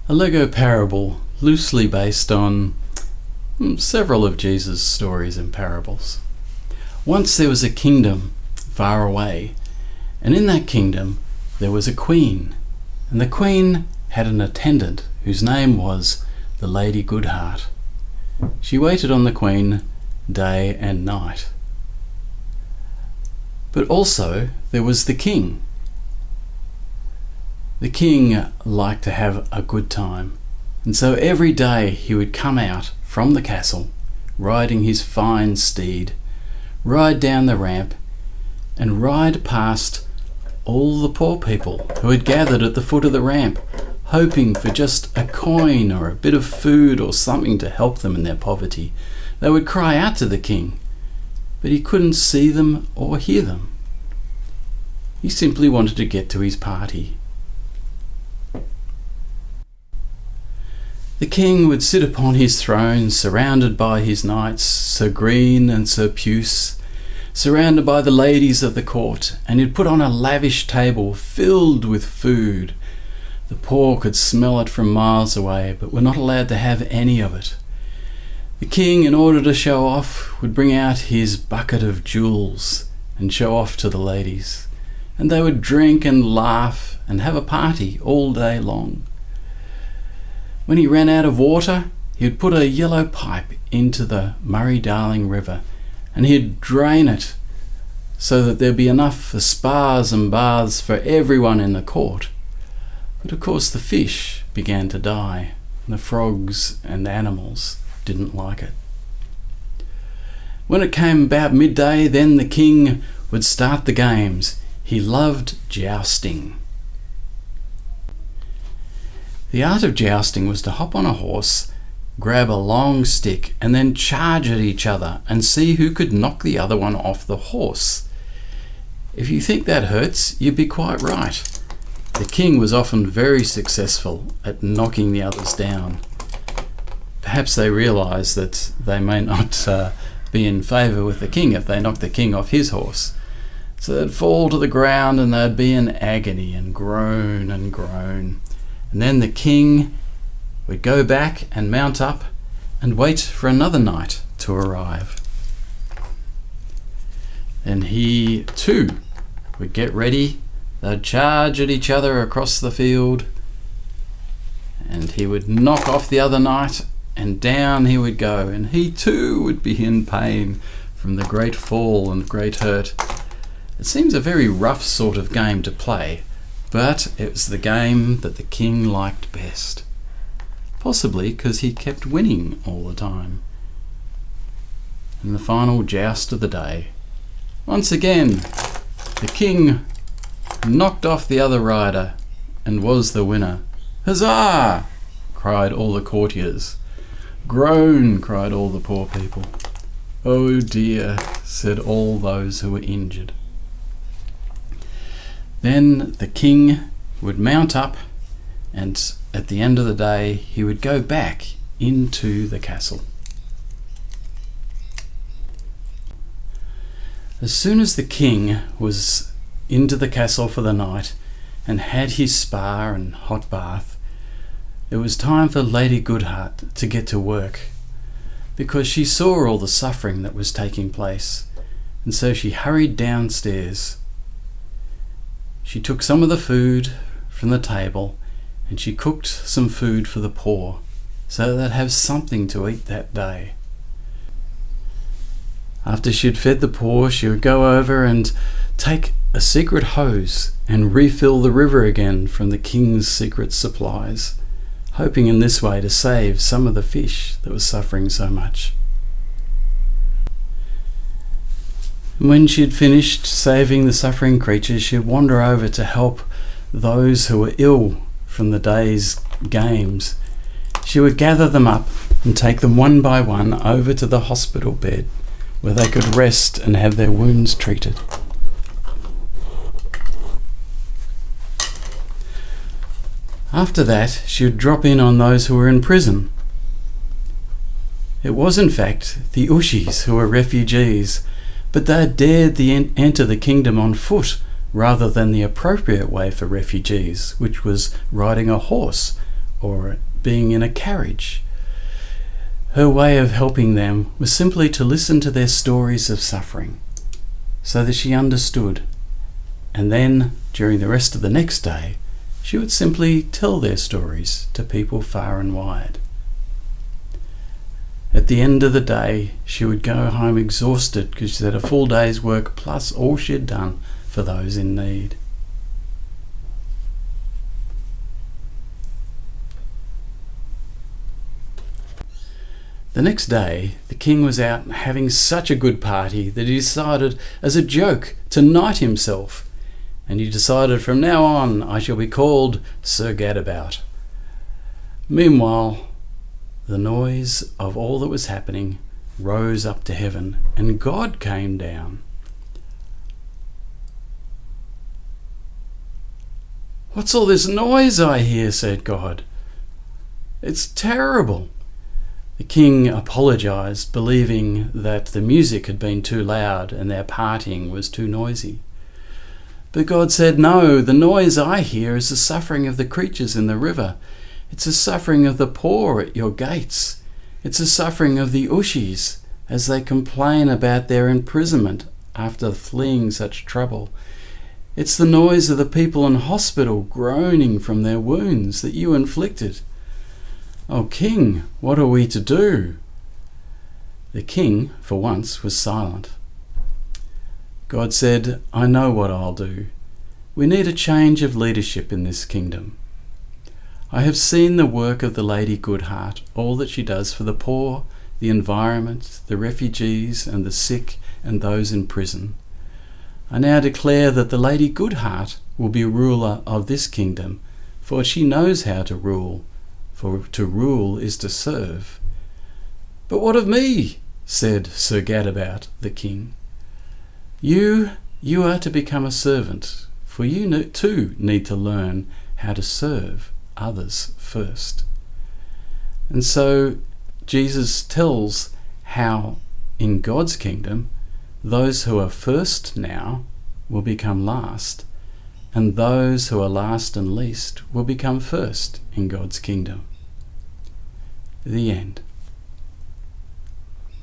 A Lego parable loosely based on several of Jesus' stories and parables. Once there was a kingdom far away, and in that kingdom there was a queen, and the queen had an attendant whose name was the Lady Goodheart. She waited on the queen day and night. But also there was the king. The king liked to have a good time, and so every day he would come out from the castle, riding his fine steed, ride down the ramp, and ride past all the poor people who had gathered at the foot of the ramp, hoping for just a coin or a bit of food or something to help them in their poverty. They would cry out to the king, but he couldn't see them or hear them. He simply wanted to get to his party. The king would sit upon his throne, surrounded by his knights, Sir Green and Sir Puce, surrounded by the ladies of the court, and he'd put on a lavish table filled with food. The poor could smell it from miles away, but were not allowed to have any of it. The king, in order to show off, would bring out his bucket of jewels and show off to the ladies, and they would drink and laugh and have a party all day long. When he ran out of water, he would put a yellow pipe into the Murray-Darling River, and he'd drain it so that there'd be enough for spas and baths for everyone in the court. But of course the fish began to die, and the frogs and animals didn't like it. When it came about midday, then the king would start the games. He loved jousting. The art of jousting was to hop on a horse, grab a long stick, and then charge at each other and see who could knock the other one off the horse. If you think that hurts, you'd be quite right. The king was often very successful at knocking the others down. Perhaps they realised that they may not be in favour with the king if they knocked the king off his horse. So they'd fall to the ground and they'd be in agony and groan and groan. And then the king would go back and mount up and wait for another knight to arrive. Then he too would get ready. They'd charge at each other across the field, and he would knock off the other knight, and down he would go, and he too would be in pain from the great fall and great hurt. It seems a very rough sort of game to play, but it was the game that the king liked best, possibly because he kept winning all the time. In the final joust of the day, once again, the king knocked off the other rider and was the winner. Huzzah! Cried all the courtiers. Groan! Cried all the poor people. Oh dear! Said all those who were injured. Then the king would mount up, and at the end of the day he would go back into the castle. As soon as the king was into the castle for the night and had his spa and hot bath, it was time for Lady Goodheart to get to work, because she saw all the suffering that was taking place, and so she hurried downstairs. She took some of the food from the table and she cooked some food for the poor so they'd have something to eat that day. After she'd fed the poor, she would go over and take a secret hose and refill the river again from the king's secret supplies, hoping in this way to save some of the fish that was suffering so much. When she had finished saving the suffering creatures, she would wander over to help those who were ill from the day's games. She would gather them up and take them one by one over to the hospital bed where they could rest and have their wounds treated. After that, she would drop in on those who were in prison. It was in fact the Ushis who were refugees, but they had dared enter the kingdom on foot rather than the appropriate way for refugees, which was riding a horse or being in a carriage. Her way of helping them was simply to listen to their stories of suffering so that she understood. And then, during the rest of the next day, she would simply tell their stories to people far and wide. At the end of the day, she would go home exhausted because she had a full day's work plus all she had done for those in need. The next day, the king was out having such a good party that he decided, as a joke, to knight himself. And he decided, from now on, I shall be called Sir Gadabout. Meanwhile, the noise of all that was happening rose up to heaven, and God came down. "What's all this noise I hear?" said God. "It's terrible." The king apologized, believing that the music had been too loud and their partying was too noisy. But God said, "No, the noise I hear is the suffering of the creatures in the river. It's the suffering of the poor at your gates. It's the suffering of the Ushis as they complain about their imprisonment after fleeing such trouble. It's the noise of the people in hospital groaning from their wounds that you inflicted. O king, what are we to do?" The king, for once, was silent. God said, "I know what I'll do. We need a change of leadership in this kingdom. I have seen the work of the Lady Goodheart, all that she does for the poor, the environment, the refugees and the sick and those in prison. I now declare that the Lady Goodheart will be ruler of this kingdom, for she knows how to rule, for to rule is to serve." "But what of me?" said Sir Gadabout, the king. You are to become a servant, for you too need to learn how to serve others first." And so Jesus tells how in God's kingdom those who are first now will become last, and those who are last and least will become first in God's kingdom. The end.